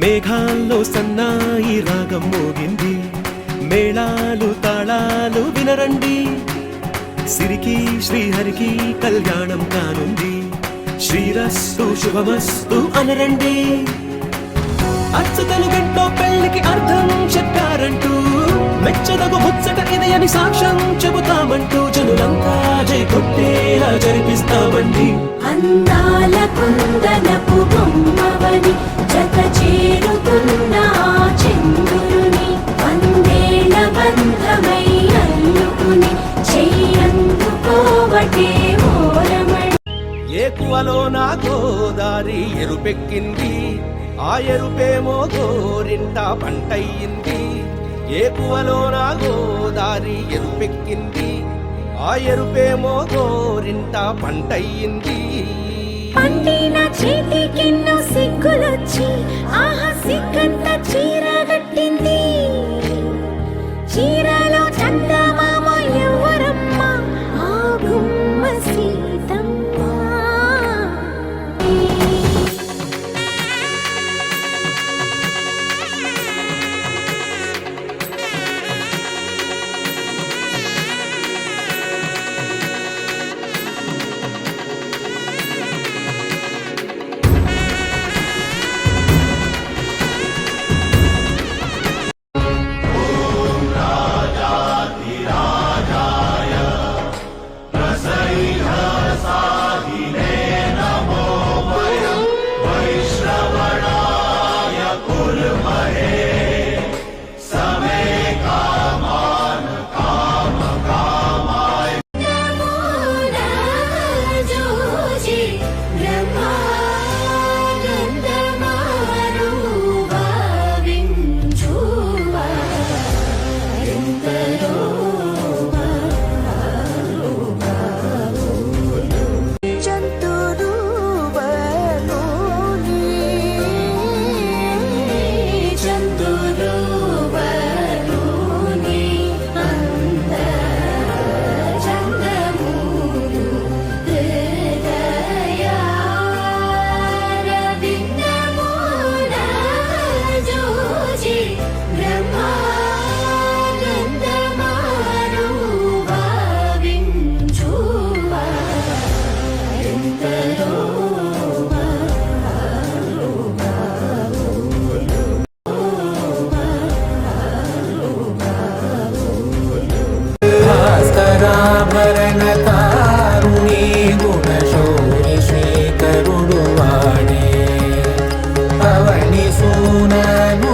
మేఘాల్లో సన్నాయి రాగం మోగింది, మేళాలు తాళాలు వినరండి, సిరికి శ్రీహరికి కళ్యాణం కానుంది, శ్రీరస్తు శుభమస్తు అనరండి. అచ్చతలు గంటో పెళ్లికి అర్థం చెప్పారంటూ, మెచ్చదగు ముచ్చట ఇది అని సాక్ష్యం చెబుతామంటూ, జనులంతా జై కొట్టేలా జరిపిస్తామండి. అందాల కుందనపు బొమ్మవని జత చేరుతున్న చంద్రుని, వందేళ్ల బంధమై అల్లుకుని చెయ్యందుకోవటే ఓరమణి. ఏకువలో నా గోదారి ఎరుపెక్కింది, ఆ ఎరుపేమో గోరింట పంటయ్యింది. ఏకువలో నా గోదారి ఎరుపెక్కింది, ఆ ఎరుపేమో గోరింట పంటయ్యింది. పండిన చేతికెన్నో సిగ్గులొచ్చి ఆహా సిగ్గంత చీరగట్టింది. చీరలో చందమామ ఎవరమ్మ, ఆ గుమ్మ సీతమ్మ. భరణతారుణి గుణశౌరి శ్రీకరుడు వాడే, పవని సూనను